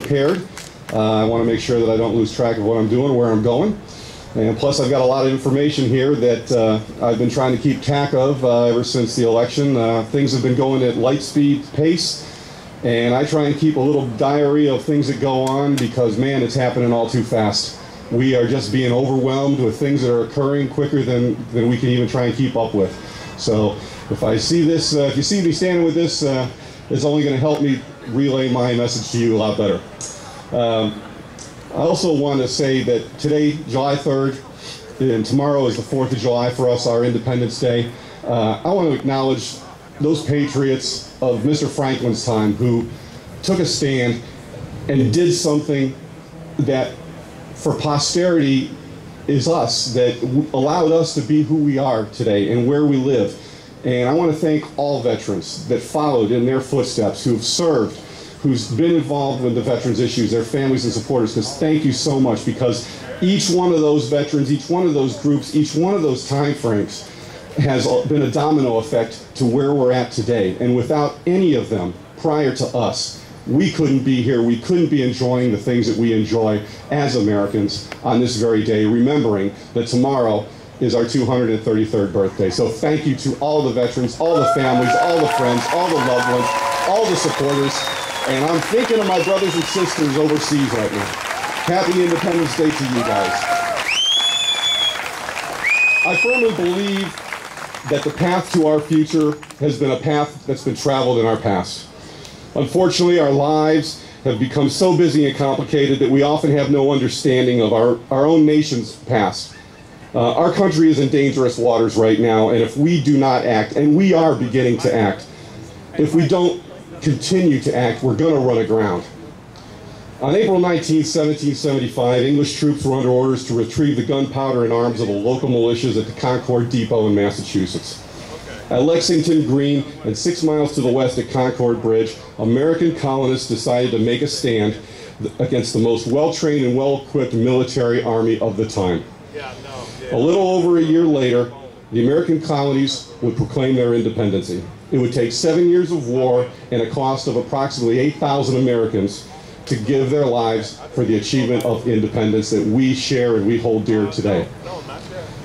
prepared. I want to make sure that I don't lose track of what I'm doing, where I'm going. And plus, I've got a lot of information here that I've been trying to keep track of ever since the election. Things have been going at light speed pace, and I try and keep a little diary of things that go on because, man, it's happening all too fast. We are just being overwhelmed with things that are occurring quicker than we can even try and keep up with. So if I see this, if you see me standing with this, it's only going to help me relay my message to you a lot better. I also want to say that today, July 3rd, and tomorrow is the 4th of July for us, our Independence Day. I want to acknowledge those patriots of Mr. Franklin's time who took a stand and did something that for posterity is us, that allowed us to be who we are today and where we live. And I want to thank all veterans that followed in their footsteps, who have served, who's been involved with the veterans' issues, their families and supporters, because thank you so much, because each one of those veterans, each one of those groups, each one of those time frames has been a domino effect to where we're at today. And without any of them prior to us, we couldn't be here, we couldn't be enjoying the things that we enjoy as Americans on this very day, remembering that tomorrow is our 233rd birthday. So thank you to all the veterans, all the families, all the friends, all the loved ones, all the supporters. And I'm thinking of my brothers and sisters overseas right now. Happy Independence Day to you guys. I firmly believe that the path to our future has been a path that's been traveled in our past. Unfortunately, our lives have become so busy and complicated that we often have no understanding of our own nation's past. Our country is in dangerous waters right now, and if we do not act, and we are beginning to act, if we don't continue to act, we're going to run aground. On April 19, 1775, English troops were under orders to retrieve the gunpowder and arms of the local militias at the Concord Depot in Massachusetts. At Lexington Green and 6 miles to the west at Concord Bridge, American colonists decided to make a stand against the most well-trained and well-equipped military army of the time. A little over a year later, the American colonies would proclaim their independence. It would take 7 years of war and a cost of approximately 8,000 Americans to give their lives for the achievement of independence that we share and we hold dear today.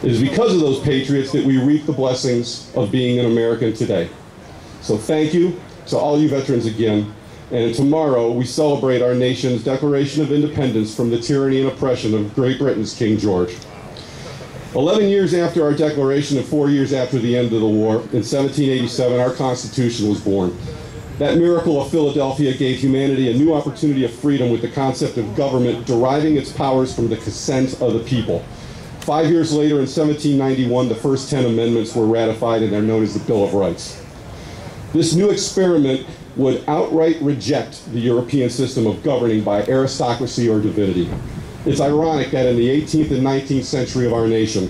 It is because of those patriots that we reap the blessings of being an American today. So thank you to all you veterans again. And tomorrow we celebrate our nation's Declaration of Independence from the tyranny and oppression of Great Britain's King George. 11 years after our declaration and 4 years after the end of the war, in 1787, our Constitution was born. That miracle of Philadelphia gave humanity a new opportunity of freedom with the concept of government deriving its powers from the consent of the people. 5 years later, in 1791, the first 10 amendments were ratified and they're known as the Bill of Rights. This new experiment would outright reject the European system of governing by aristocracy or divinity. It's ironic that in the 18th and 19th century of our nation,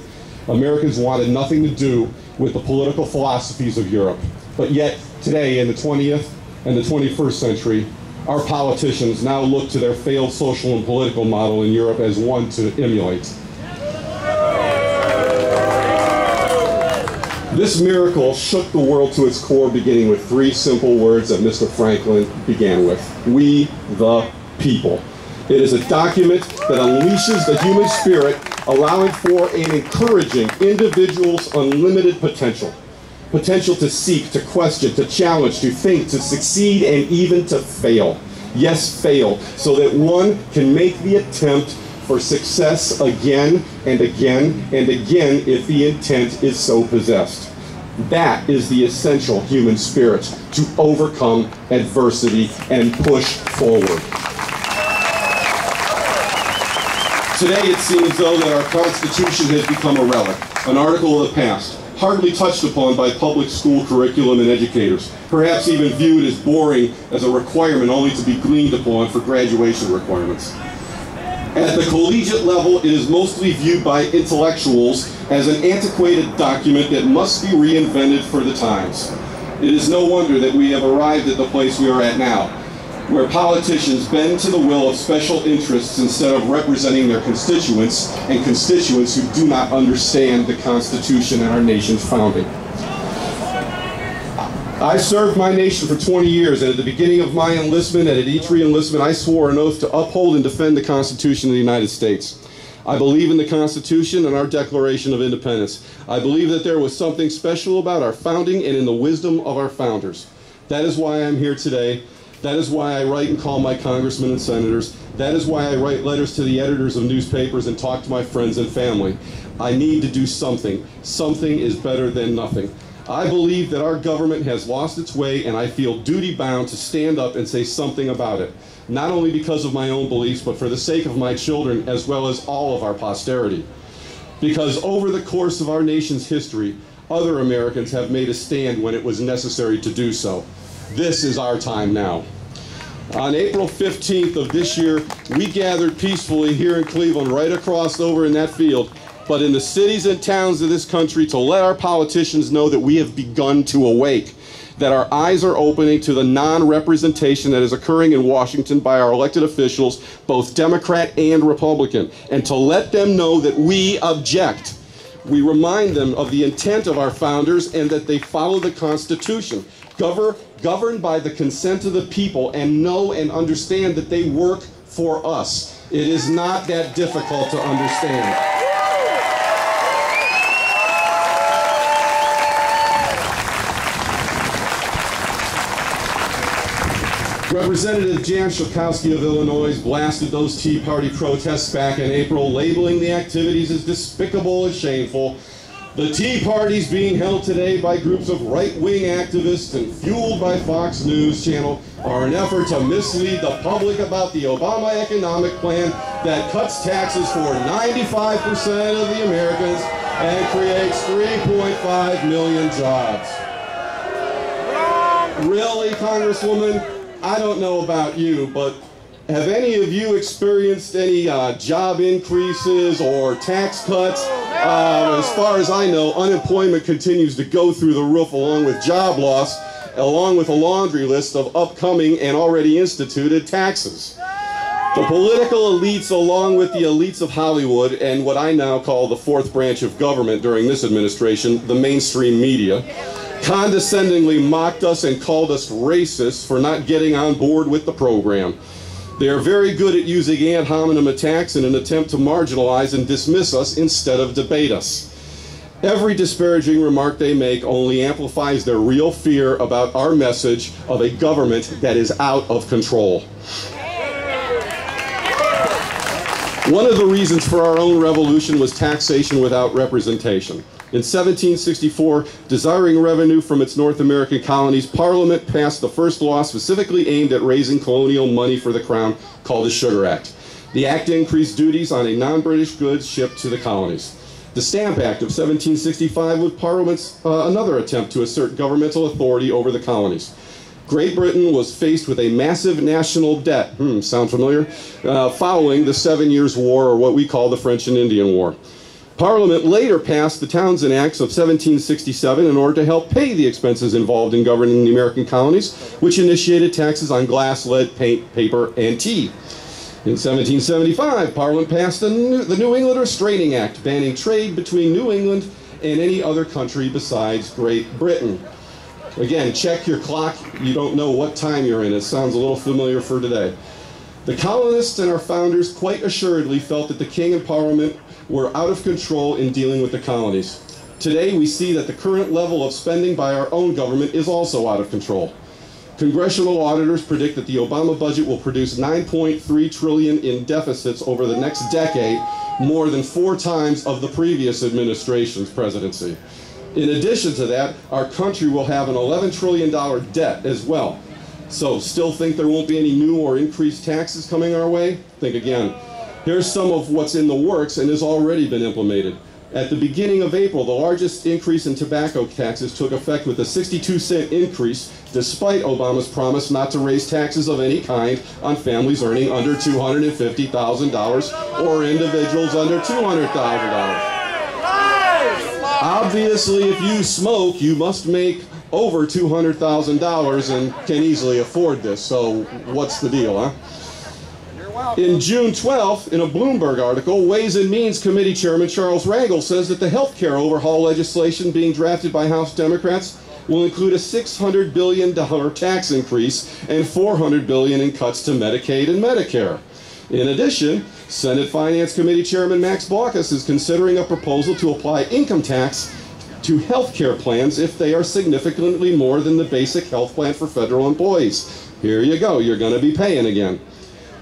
Americans wanted nothing to do with the political philosophies of Europe. But yet, today, in the 20th and the 21st century, our politicians now look to their failed social and political model in Europe as one to emulate. This miracle shook the world to its core, beginning with 3 simple words that Mr. Franklin began with: we the people. It is a document that unleashes the human spirit, allowing for and encouraging individuals' unlimited potential. Potential to seek, to question, to challenge, to think, to succeed, and even to fail. Yes, fail, so that one can make the attempt for success again and again and again if the intent is so possessed. That is the essential human spirit, to overcome adversity and push forward. Today it seems though that our Constitution has become a relic, an article of the past, hardly touched upon by public school curriculum and educators, perhaps even viewed as boring as a requirement only to be gleaned upon for graduation requirements. At the collegiate level, it is mostly viewed by intellectuals as an antiquated document that must be reinvented for the times. It is no wonder that we have arrived at the place we are at now, where politicians bend to the will of special interests instead of representing their constituents, and constituents who do not understand the Constitution and our nation's founding. I served my nation for 20 years, and at the beginning of my enlistment and at each re-enlistment, I swore an oath to uphold and defend the Constitution of the United States. I believe in the Constitution and our Declaration of Independence. I believe that there was something special about our founding and in the wisdom of our founders. That is why I'm here today. That is why I write and call my congressmen and senators. That is why I write letters to the editors of newspapers and talk to my friends and family. I need to do something. Something is better than nothing. I believe that our government has lost its way, and I feel duty-bound to stand up and say something about it, not only because of my own beliefs, but for the sake of my children as well as all of our posterity. Because over the course of our nation's history, other Americans have made a stand when it was necessary to do so. This is our time now. On April 15th of this year, we gathered peacefully here in Cleveland, right across over in that field, but in the cities and towns of this country, to let our politicians know that we have begun to awake, that our eyes are opening to the non-representation that is occurring in Washington by our elected officials, both Democrat and Republican, and to let them know that we object. We remind them of the intent of our founders and that they follow the Constitution, governed by the consent of the people, and know and understand that they work for us. It is not that difficult to understand. Representative Jan Schakowsky of Illinois blasted those Tea Party protests back in April, labeling the activities as despicable and shameful. The Tea Parties being held today by groups of right-wing activists and fueled by Fox News Channel are an effort to mislead the public about the Obama economic plan that cuts taxes for 95% of the Americans and creates 3.5 million jobs. Really, Congresswoman? I don't know about you, but have any of you experienced any job increases or tax cuts? As far as I know, unemployment continues to go through the roof along with job loss, along with a laundry list of upcoming and already instituted taxes. The political elites, along with the elites of Hollywood and what I now call the fourth branch of government during this administration, the mainstream media, condescendingly mocked us and called us racist for not getting on board with the program. They are very good at using ad hominem attacks in an attempt to marginalize and dismiss us instead of debate us. Every disparaging remark they make only amplifies their real fear about our message of a government that is out of control. One of the reasons for our own revolution was taxation without representation. In 1764, desiring revenue from its North American colonies, Parliament passed the first law specifically aimed at raising colonial money for the Crown, called the Sugar Act. The act increased duties on a non-British goods shipped to the colonies. The Stamp Act of 1765 was Parliament's another attempt to assert governmental authority over the colonies. Great Britain was faced with a massive national debt, sound familiar? Following the 7 Years' War, or what we call the French and Indian War. Parliament later passed the Townshend Acts of 1767 in order to help pay the expenses involved in governing the American colonies, which initiated taxes on glass, lead, paint, paper, and tea. In 1775, Parliament passed the New England Restraining Act, banning trade between New England and any other country besides Great Britain. Again, check your clock. You don't know what time you're in. It sounds a little familiar for today. The colonists and our founders quite assuredly felt that the King and Parliament were out of control in dealing with the colonies. Today, we see that the current level of spending by our own government is also out of control. Congressional auditors predict that the Obama budget will produce $9.3 trillion in deficits over the next decade, more than 4 times of the previous administration's presidency. In addition to that, our country will have an $11 trillion debt as well. So, still think there won't be any new or increased taxes coming our way? Think again. Here's some of what's in the works and has already been implemented. At the beginning of April, the largest increase in tobacco taxes took effect with a 62-cent increase, despite Obama's promise not to raise taxes of any kind on families earning under $250,000 or individuals under $200,000. Obviously, if you smoke, you must make over $200,000 and can easily afford this, so what's the deal, huh? In June 12th, in a Bloomberg article, Ways and Means Committee Chairman Charles Rangel says that the health care overhaul legislation being drafted by House Democrats will include a $600 billion tax increase and $400 billion in cuts to Medicaid and Medicare. In addition, Senate Finance Committee Chairman Max Baucus is considering a proposal to apply income tax to health care plans if they are significantly more than the basic health plan for federal employees. Here you go, you're going to be paying again.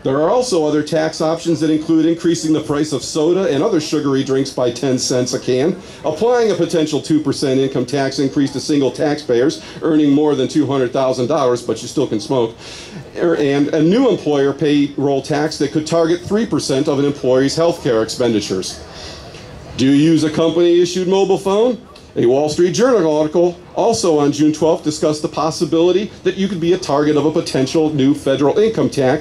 There are also other tax options that include increasing the price of soda and other sugary drinks by 10 cents a can, applying a potential 2% income tax increase to single taxpayers earning more than $200,000, but you still can smoke, and a new employer payroll tax that could target 3% of an employee's health care expenditures. Do you use a company-issued mobile phone? A Wall Street Journal article also on June 12th discussed the possibility that you could be a target of a potential new federal income tax